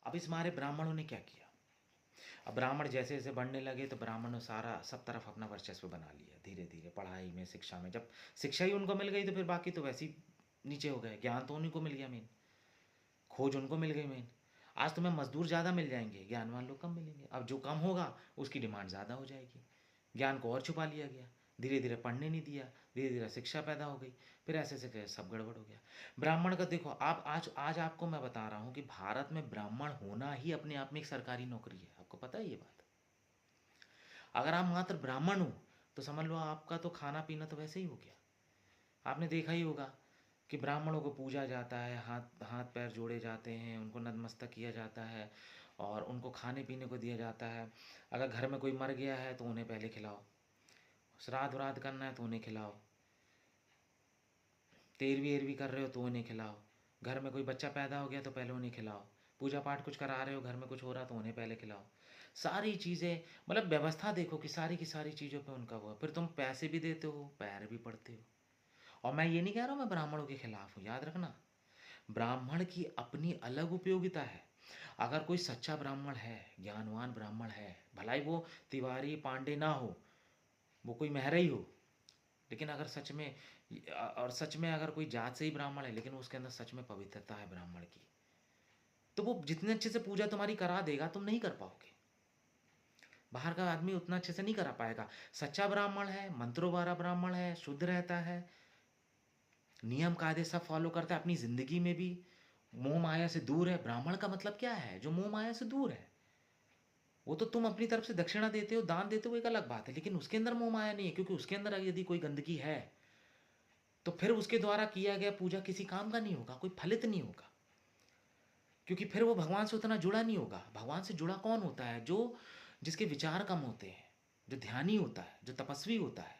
अब इस मारे ब्राह्मणों ने क्या किया, अब ब्राह्मण जैसे जैसे बढ़ने लगे तो ब्राह्मणों ने सारा सब तरफ अपना वर्चस्व बना लिया धीरे धीरे, पढ़ाई में, शिक्षा में। जब शिक्षा ही उनको मिल गई तो फिर बाकी तो वैसे ही नीचे हो गए। ज्ञान तो उन्हीं को मिल गया मेन, खोज उनको मिल गई मेन। आज तुम्हें मजदूर ज़्यादा मिल जाएंगे, ज्ञानवान लोग कम मिलेंगे। अब जो कम होगा उसकी डिमांड ज़्यादा हो जाएगी, ज्ञान को और छुपा लिया गया, धीरे धीरे पढ़ने नहीं दिया, धीरे धीरे शिक्षा पैदा हो गई, फिर ऐसे ऐसे सब गड़बड़ हो गया। ब्राह्मण का देखो, आप आज आज आपको मैं बता रहा हूँ कि भारत में ब्राह्मण होना ही अपने आप में एक सरकारी नौकरी है। आपको पता है ये बात? अगर आप मात्र ब्राह्मण हो तो समझ लो आपका तो खाना पीना तो वैसे ही हो गया। आपने देखा ही होगा कि ब्राह्मणों को पूजा जाता है, हाथ हाथ पैर जोड़े जाते हैं, उनको नतमस्तक किया जाता है और उनको खाने पीने को दिया जाता है। अगर घर में कोई मर गया है तो उन्हें पहले खिलाओ, श्राद्ध व्राद्ध करना है तो उन्हें खिलाओ, तेरहवीं एरवी कर रहे हो तो उन्हें खिलाओ, घर में कोई बच्चा पैदा हो गया तो पहले उन्हें खिलाओ, पूजा पाठ कुछ करा रहे हो, घर में कुछ हो रहा तो उन्हें पहले खिलाओ। सारी चीज़ें, मतलब व्यवस्था देखो कि सारी की सारी चीज़ों पे उनका वो है। फिर तुम पैसे भी देते हो, पैर भी पड़ते हो। और मैं ये नहीं कह रहा हूँ मैं ब्राह्मणों के खिलाफ हूँ, याद रखना, ब्राह्मण की अपनी अलग उपयोगिता है। अगर कोई सच्चा ब्राह्मण है, ज्ञानवान ब्राह्मण है, भला ही वो तिवारी पांडे ना हो, वो कोई महरा ही हो, लेकिन अगर सच में, और सच में अगर कोई जात से ही ब्राह्मण है लेकिन उसके अंदर सच में पवित्रता है ब्राह्मण की, तो वो जितने अच्छे से पूजा तुम्हारी करा देगा तुम नहीं कर पाओगे। बाहर का आदमी उतना अच्छे से नहीं करा पाएगा। सच्चा ब्राह्मण है, मंत्रों वाला ब्राह्मण है, शुद्ध रहता है, नियम कायदे सब फॉलो करता है, अपनी ज़िंदगी में भी मोह माया से दूर है। ब्राह्मण का मतलब क्या है? जो मोह माया से दूर है। वो तो तुम अपनी तरफ से दक्षिणा देते हो, दान देते हो, एक अलग बात है, लेकिन उसके अंदर मोह माया नहीं है, क्योंकि उसके अंदर यदि कोई गंदगी है तो फिर उसके द्वारा किया गया पूजा किसी काम का नहीं होगा, कोई फलित नहीं होगा, क्योंकि फिर वो भगवान से उतना जुड़ा नहीं होगा। भगवान से जुड़ा कौन होता है? जो जिसके विचार कम होते हैं, जो ध्यानी होता है, जो तपस्वी होता है,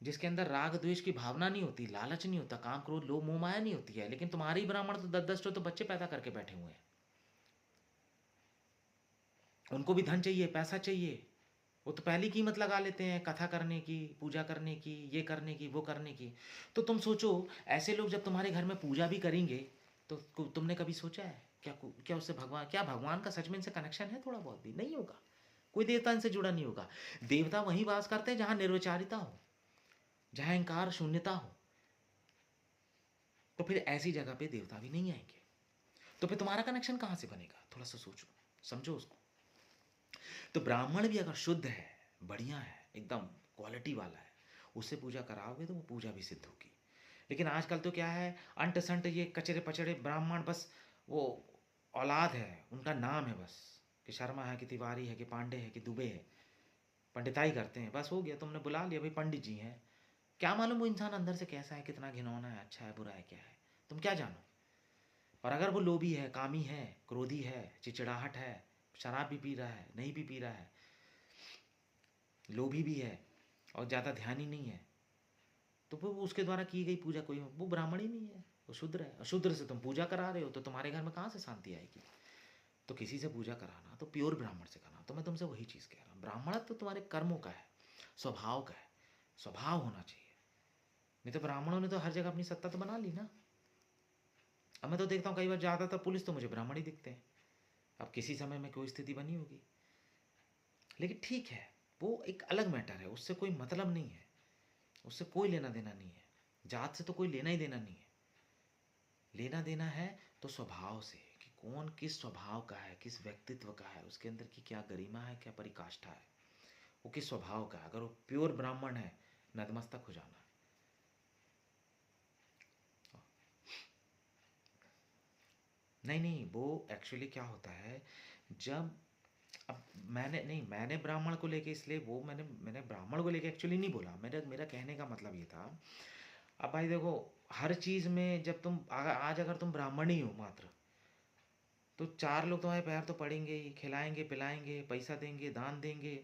जिसके अंदर राग द्वेष की भावना नहीं होती, लालच नहीं होता, काम क्रोध लोभ मोह माया नहीं होती है। लेकिन तुम्हारे ही ब्राह्मण तो 10-10 तो बच्चे पैदा करके बैठे हुए हैं, उनको भी धन चाहिए, पैसा चाहिए, वो तो पहली कीमत लगा लेते हैं कथा करने की, पूजा करने की, ये करने की, वो करने की। तो तुम सोचो, ऐसे लोग जब तुम्हारे घर में पूजा भी करेंगे तो तुमने कभी सोचा है क्या, क्या उससे भगवान, क्या भगवान का सच में इनसे कनेक्शन है? थोड़ा बहुत भी नहीं होगा। कोई देवता इनसे जुड़ा नहीं होगा। देवता वहीं वास करते हैं जहां निर्विचारिता हो, जहां अहंकार शून्यता हो। तो फिर ऐसी जगह पे देवता भी नहीं आएंगे, तो फिर तुम्हारा कनेक्शन कहां से बनेगा? थोड़ा सा सोचो, समझो उसको। तो ब्राह्मण भी अगर शुद्ध है, बढ़िया है, एकदम क्वालिटी वाला है, उससे पूजा कराओगे तो वो पूजा भी सिद्ध होगी। लेकिन आजकल तो क्या है, अंट संट ये कचरे पचड़े ब्राह्मण, बस वो औलाद है, उनका नाम है बस, कि शर्मा है, कि तिवारी है, कि पांडे है, कि दुबे है, पंडिताई करते हैं, बस हो गया, तुमने बुला लिया भाई पंडित जी हैं। क्या मालूम वो इंसान अंदर से कैसा है, कितना घिनौना है, अच्छा है, बुरा है, क्या है, तुम क्या जानो। और अगर वो लोभी है, कामी है, क्रोधी है, चिड़चिड़ाहट है, शराब भी पी रहा है, नहीं भी पी रहा है, लोभी भी है और ज़्यादा ध्यान ही नहीं है, तो वो उसके द्वारा की गई पूजा कोई, वो ब्राह्मण ही नहीं है, वो शूद्र है। और शूद्र से तुम पूजा करा रहे हो तो तुम्हारे घर में कहाँ से शांति आएगी? तो किसी से पूजा कराना तो प्योर ब्राह्मण से कराना। तो मैं तुमसे वही चीज़ कह रहा हूँ, ब्राह्मण तो तुम्हारे कर्मों का है, स्वभाव का है, स्वभाव होना चाहिए। नहीं तो ब्राह्मणों ने तो हर जगह अपनी सत्ता तो बना ली ना। अब मैं तो देखता हूँ कई बार ज़्यादातर पुलिस तो मुझे ब्राह्मण ही दिखते हैं। अब किसी समय में कोई स्थिति बनी होगी, लेकिन ठीक है, वो एक अलग मैटर है, उससे कोई मतलब नहीं है, उससे कोई लेना देना नहीं है, जात से तो कोई लेना ही देना नहीं है। लेना देना है तो स्वभाव से, कि कौन किस स्वभाव का है, किस व्यक्तित्व का है, उसके अंदर की क्या गरिमा है, क्या परिकाष्ठा है, वो किस स्वभाव का है। अगर वो प्योर ब्राह्मण है, नतमस्तक हो जाना। नहीं नहीं, वो एक्चुअली क्या होता है, जब, अब मैंने नहीं, मैंने ब्राह्मण को लेके इसलिए वो मैंने मैंने ब्राह्मण को लेके एक्चुअली नहीं बोला, मेरा मेरा कहने का मतलब ये था। अब भाई देखो, हर चीज़ में जब तुम आज अगर तुम ब्राह्मण ही हो मात्र, तो चार लोग तुम्हारे पैर तो पड़ेंगे ही, खिलाएंगे पिलाएंगे, पैसा देंगे, दान देंगे,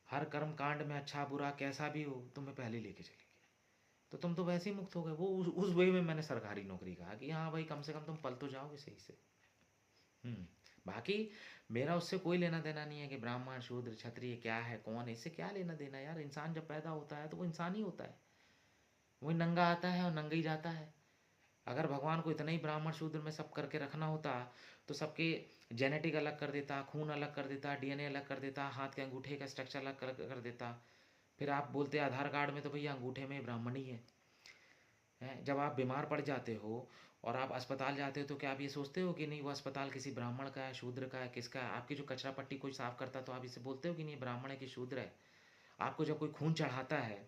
हर कर्म कांड में अच्छा बुरा कैसा भी हो तुम्हें पहले लेके चलेंगे। तो तुम तो वैसे ही मुक्त हो गए। वो उस वे में मैंने सरकारी नौकरी कहा कि हाँ भाई, कम से कम तुम पल तो जाओगे सही से। हम्म। बाकी मेरा उससे कोई लेना देना नहीं है कि ब्राह्मण शूद्र क्षत्रिय क्या है, कौन है, इससे क्या लेना देना यार। इंसान जब पैदा होता है तो वो इंसान ही होता है, वही नंगा आता है और नंगा ही जाता है। अगर भगवान को इतना ही ब्राह्मण शूद्र में सब करके रखना होता तो सबके जेनेटिक अलग कर देता, खून अलग कर देता, डीएनए अलग कर देता, हाथ के अंगूठे का स्ट्रक्चर अलग कर देता। फिर आप बोलते आधार कार्ड में तो भैया अंगूठे में ब्राह्मण ही है। जब आप बीमार पड़ जाते हो और आप अस्पताल जाते हो तो क्या आप ये सोचते हो कि नहीं वो अस्पताल किसी ब्राह्मण का है, शूद्र का है, किसका है? आपकी जो कचरा पट्टी कोई साफ करता तो आप इसे बोलते हो कि नहीं ब्राह्मण है कि शूद्र है? आपको जब कोई खून चढ़ाता है,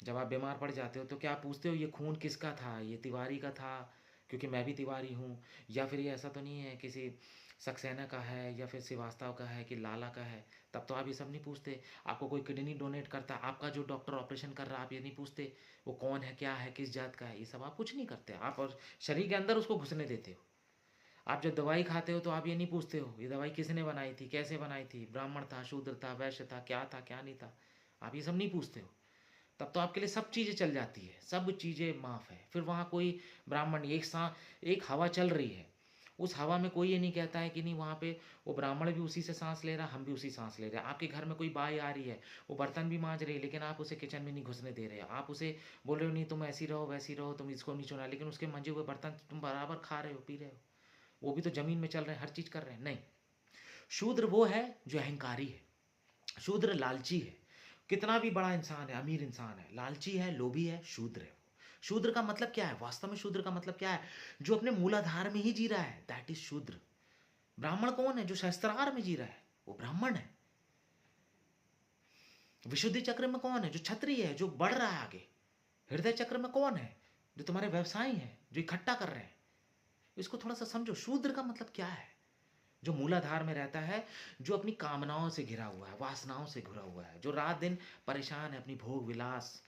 जब आप बीमार पड़ जाते हो तो क्या आप पूछते हो ये खून किसका था? ये तिवारी का था क्योंकि मैं भी तिवारी हूँ, या फिर ये ऐसा तो नहीं है किसी सक्सेना का है या फिर श्रीवास्तव का है कि लाला का है? तब तो आप ये सब नहीं पूछते। आपको कोई किडनी डोनेट करता, आपका जो डॉक्टर ऑपरेशन कर रहा है, आप ये नहीं पूछते वो कौन है, क्या है, किस जात का है, ये सब आप कुछ नहीं करते। आप और शरीर के अंदर उसको घुसने देते हो। आप जब दवाई खाते हो तो आप ये नहीं पूछते हो ये दवाई किसने बनाई थी, कैसे बनाई थी, ब्राह्मण था, शूद्र था, वैश्य था, क्या नहीं था। आप ये सब नहीं पूछते हो। तब तो आपके लिए सब चीज़ें चल जाती है, सब चीज़ें माफ़ है। फिर वहाँ कोई ब्राह्मण नहीं, एक हवा चल रही है, उस हवा में कोई ये नहीं कहता है कि नहीं वहाँ पे वो ब्राह्मण भी उसी से सांस ले रहा, हम भी उसी सांस ले रहे हैं। आपके घर में कोई बाई आ रही है, वो बर्तन भी मांज रही है, लेकिन आप उसे किचन में नहीं घुसने दे रहे। आप उसे बोल रहे हो नहीं तुम ऐसी रहो वैसी रहो, तुम इसको नहीं चुना, लेकिन उसके मंजे हुए बर्तन तुम बराबर खा रहे हो, पी रहे हो। वो भी तो ज़मीन में चल रहे हैं, हर चीज़ कर रहे हैं। नहीं, शूद्र वो है जो अहंकारी है, शूद्र लालची है। कितना भी बड़ा इंसान है, अमीर इंसान है, लालची है, लोभी है, शूद्र है। शूद्र का मतलब क्या है? वास्तव में शूद्र का मतलब क्या है? जो अपने मूलाधार में ही जी रहा है, दैट इज शूद्र। ब्राह्मण कौन है? जो शस्त्रार में जी रहा है, वो ब्राह्मण है। विशुद्धि चक्र में कौन है? जो क्षत्रिय है, जो बढ़ रहा है आगे। हृदय चक्र में कौन है? जो तुम्हारे व्यवसायी हैं, जो इकट्ठा कर रहे हैं। इसको थोड़ा सा समझो, शूद्र का मतलब क्या है? जो मूलाधार में रहता है, जो अपनी कामनाओं से घिरा हुआ है, वासनाओं से घिरा हुआ है, जो रात दिन परेशान है अपनी भोग विलास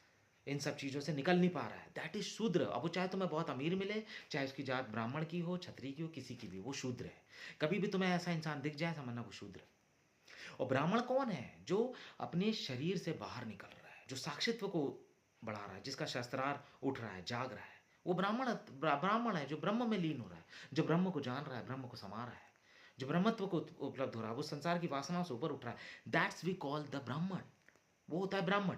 इन सब चीज़ों से निकल नहीं पा रहा है, दैट इज शूद्र। अब वो चाहे तुम्हें बहुत अमीर मिले, चाहे उसकी जात ब्राह्मण की हो, क्षत्रिय की हो, किसी की भी, वो शूद्र है। कभी भी तुम्हें ऐसा इंसान दिख जाए, समझना वो शूद्र है। और ब्राह्मण कौन है? जो अपने शरीर से बाहर निकल रहा है, जो साक्षित्व को बढ़ा रहा है, जिसका शस्त्रार उठ रहा है, जाग रहा है, वो ब्राह्मण है। जो ब्रह्म में लीन हो रहा है, जो ब्रह्म को जान रहा है, ब्रह्म को समा रहा है, जो ब्रह्मत्व को उपलब्ध हो रहा है, वो संसार की वासनाओं से ऊपर उठ रहा है, दैट्स वी कॉल द ब्राह्मण। वो होता है ब्राह्मण।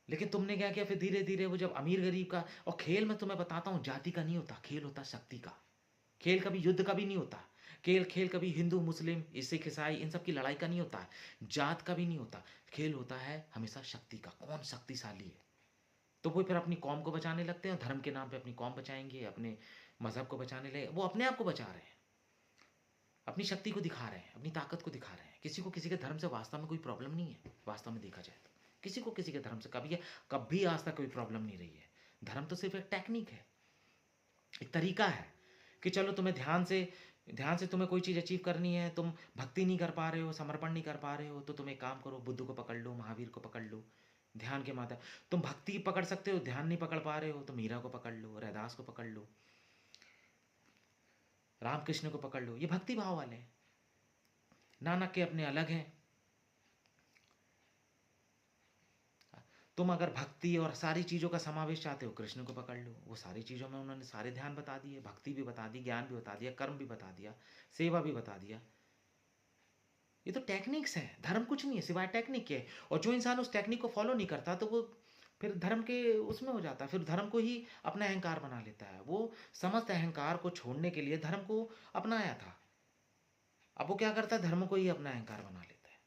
लेकिन तुमने क्या किया फिर? धीरे धीरे वो जब अमीर गरीब का, और खेल में तुम्हें बताता हूं जाति का नहीं होता, खेल होता शक्ति का। खेल कभी युद्ध का भी नहीं होता। खेल कभी हिंदू मुस्लिम सिख ईसाई इन सब की लड़ाई का नहीं होता है, जात का भी नहीं होता। खेल होता है हमेशा शक्ति का, कौन शक्तिशाली है। तो वो फिर अपनी कौम को बचाने लगते हैं, धर्म के नाम पे अपनी कौम बचाएंगे, अपने मजहब को बचाने लगे। वो अपने आप को बचा रहे हैं, अपनी शक्ति को दिखा रहे हैं, अपनी ताकत को दिखा रहे हैं। किसी को किसी के धर्म से वास्तव में कोई प्रॉब्लम नहीं है। वास्तव में देखा जाए तो किसी को किसी के धर्म से कभी आज तक कोई प्रॉब्लम नहीं रही है। धर्म तो सिर्फ एक टेक्निक है, एक तरीका है कि चलो तुम्हें ध्यान से तुम्हें कोई चीज़ अचीव करनी है, तुम भक्ति नहीं कर पा रहे हो, समर्पण नहीं कर पा रहे हो, तो तुम एक काम करो, बुद्ध को पकड़ लो, महावीर को पकड़ लो, ध्यान के माध्यम। तुम भक्ति पकड़ सकते हो, ध्यान नहीं पकड़ पा रहे हो, तो मीरा को पकड़ लो, रैदास को पकड़ लो, रामकृष्ण को पकड़ लो। ये भक्ति भाव वाले हैं। नानक के अपने अलग हैं। तुम अगर भक्ति और सारी चीज़ों का समावेश चाहते हो, कृष्ण को पकड़ लो। वो सारी चीज़ों में उन्होंने सारे ध्यान बता दिए, भक्ति भी बता दी, ज्ञान भी बता दिया, कर्म भी बता दिया, सेवा भी बता दिया। ये तो टेक्निक्स है, धर्म कुछ नहीं है सिवाय टेक्निक के। और जो इंसान उस टेक्निक को फॉलो नहीं करता तो वो फिर धर्म के उसमें हो जाता है, फिर धर्म को ही अपना अहंकार बना लेता है। वो समस्त अहंकार को छोड़ने के लिए धर्म को अपनाया था, अब वो क्या करता है? धर्म को ही अपना अहंकार बना लेता है,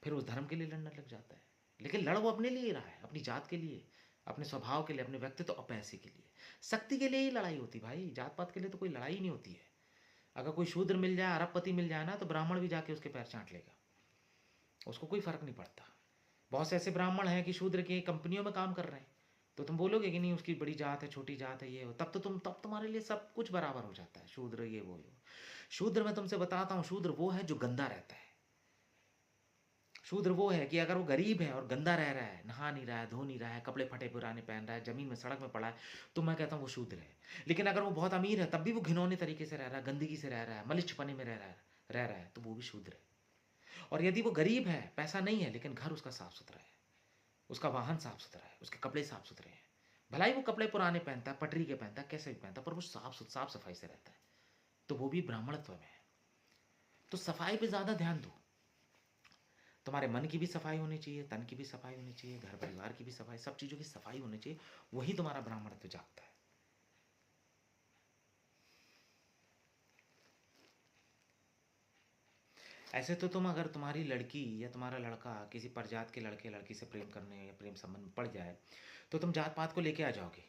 फिर उस धर्म के लिए लड़ने लग जाता है। लेकिन लड़ वो अपने लिए ही रहा है, अपनी जात के लिए, अपने स्वभाव के लिए, अपने व्यक्तित्व और पैसे के लिए। शक्ति के लिए ही लड़ाई होती भाई, जात पात के लिए तो कोई लड़ाई नहीं होती है। अगर कोई शूद्र मिल जाए, अरबपति मिल जाए ना, तो ब्राह्मण भी जाके उसके पैर चाट लेगा, उसको कोई फर्क नहीं पड़ता। बहुत से ऐसे ब्राह्मण हैं कि शूद्र की कंपनियों में काम कर रहे हैं, तो तुम बोलोगे कि नहीं उसकी बड़ी जात है, छोटी जात है, ये हो, तब तुम्हारे लिए सब कुछ बराबर हो जाता है। शूद्र ये वो। शूद्र मैं तुमसे बताता हूँ, शूद्र वो है जो गंदा रहता है। शूद्र वो है कि अगर वो गरीब है और गंदा रह रहा है, नहा नहीं रहा है, धो नहीं रहा है, कपड़े फटे पुराने पहन रहा है, जमीन में सड़क में पड़ा है, तो मैं कहता हूँ वो शूद्र है। लेकिन अगर वो बहुत अमीर है तब भी वो घिनौने तरीके से रह रहा है, गंदगी से रह रहा है, मलिष्ठपने में रह रहा है, तो वो भी शूद्र है। और यदि वो गरीब है, पैसा नहीं है, लेकिन घर उसका साफ सुथरा है, उसका वाहन साफ सुथरा है, उसके कपड़े साफ सुथरे हैं, भलाई वो कपड़े पुराने पहनता है, पटरी के पहनता है, कैसे भी पहनता है, पर वो साफ सफाई से रहता है, तो वो भी ब्राह्मणत्व में है। तो सफाई पे ज़्यादा ध्यान दो। तुम्हारे मन की भी सफाई होनी चाहिए, तन की भी सफाई होनी चाहिए, घर परिवार की भी सफाई, सब चीज़ों की सफाई होनी चाहिए। वही तुम्हारा ब्राह्मणत्व जागता है। ऐसे तो तुम, अगर तुम्हारी लड़की या तुम्हारा लड़का किसी परजात के लड़के लड़की से प्रेम करने या प्रेम संबंध में पड़ जाए, तो तुम जात पात को लेके आ जाओगे।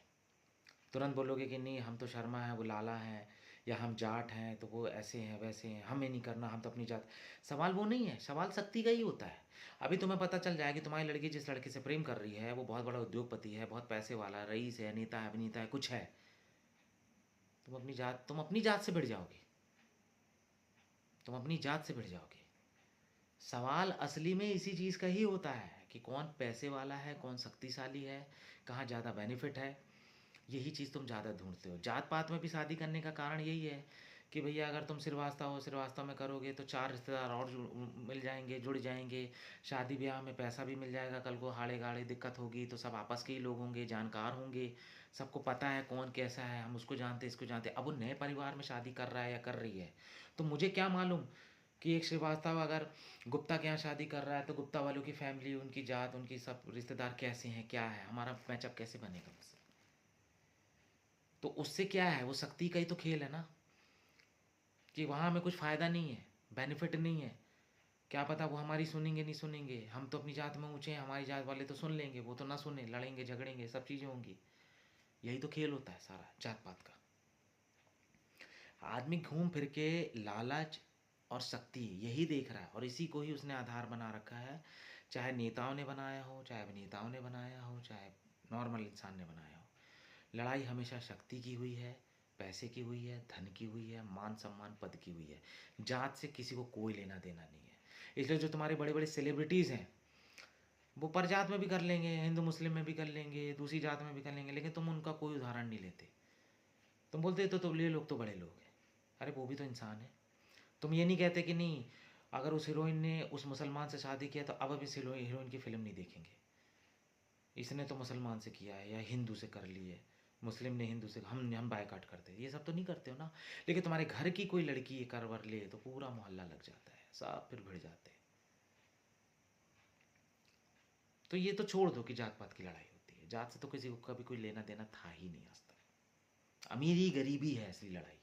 तुरंत बोलोगे कि नहीं, हम तो शर्मा हैं, वो लाला हैं, या हम जाट हैं तो वो ऐसे हैं वैसे हैं, हमें नहीं करना, हम तो अपनी जात। सवाल वो नहीं है, सवाल शक्ति का ही होता है। अभी तुम्हें पता चल जाए कि तुम्हारी लड़की जिस लड़के से प्रेम कर रही है वो बहुत बड़ा उद्योगपति है, बहुत पैसे वाला, रईस है, नेता है, अभिनेता है, कुछ है। तुम अपनी जात से भिड़ जाओगे। तुम अपनी जात से भिड़ जाओगे। सवाल असली में इसी चीज़ का ही होता है कि कौन पैसे वाला है, कौन शक्तिशाली है, कहाँ ज़्यादा बेनिफिट है। यही चीज़ तुम ज़्यादा ढूंढते हो। जात पात में भी शादी करने का कारण यही है कि भैया अगर तुम श्रीवास्तव हो, श्रीवास्तव में करोगे तो 4 रिश्तेदार और मिल जाएंगे, जुड़ जाएंगे। शादी ब्याह में पैसा भी मिल जाएगा, कल को हाड़े गाड़े दिक्कत होगी तो सब आपस के ही लोग होंगे, जानकार होंगे, सबको पता है कौन कैसा है, हम उसको जानते इसको जानते। अब वो नए परिवार में शादी कर रहा है या कर रही है, तो मुझे क्या मालूम कि एक श्रीवास्तव अगर गुप्ता के यहाँ शादी कर रहा है तो गुप्ता वालों की फैमिली, उनकी जात, उनकी सब रिश्तेदार कैसे हैं, क्या है, हमारा मैचअप कैसे बनेगा उससे। तो उससे क्या है, वो शक्ति का ही तो खेल है ना, कि वहाँ हमें कुछ फ़ायदा नहीं है, बेनिफिट नहीं है। क्या पता वो हमारी सुनेंगे नहीं सुनेंगे, हम तो अपनी जात में ऊँचे हैं, हमारी जात वाले तो सुन लेंगे, वो तो ना सुने, लड़ेंगे झगड़ेंगे, सब चीज़ें होंगी। यही तो खेल होता है सारा जात पात का। आदमी घूम फिर के लालच और शक्ति यही देख रहा है, और इसी को ही उसने आधार बना रखा है। चाहे नेताओं ने बनाया हो, चाहे अभिनेताओं ने बनाया हो, चाहे नॉर्मल इंसान ने बनाया हो, लड़ाई हमेशा शक्ति की हुई है, पैसे की हुई है, धन की हुई है, मान सम्मान पद की हुई है। जात से किसी को कोई लेना देना नहीं है। इसलिए जो तुम्हारे बड़े बड़े सेलिब्रिटीज़ हैं वो परजात में भी कर लेंगे, हिंदू मुस्लिम में भी कर लेंगे, दूसरी जात में भी कर लेंगे, लेकिन तुम उनका कोई उदाहरण नहीं लेते। तुम बोलते तो ये लोग तो बड़े लोग हैं। अरे वो भी तो इंसान है। तुम ये नहीं कहते कि नहीं, अगर उस हीरोइन ने उस मुसलमान से शादी किया तो अब इस हीरोइन की फ़िल्म नहीं देखेंगे, इसने तो मुसलमान से किया है या हिंदू से कर ली है, मुस्लिम ने हिंदू से, हम बायकॉट करते हैं। ये सब तो नहीं करते हो ना। लेकिन तुम्हारे घर की कोई लड़की ये करवर ले तो पूरा मोहल्ला लग जाता है, सब फिर भिड़ जाते हैं। तो ये तो छोड़ दो कि जात पात की लड़ाई होती है। जात से तो किसी को कभी कोई लेना देना था ही नहीं आज तक। अमीरी गरीबी है असली लड़ाई।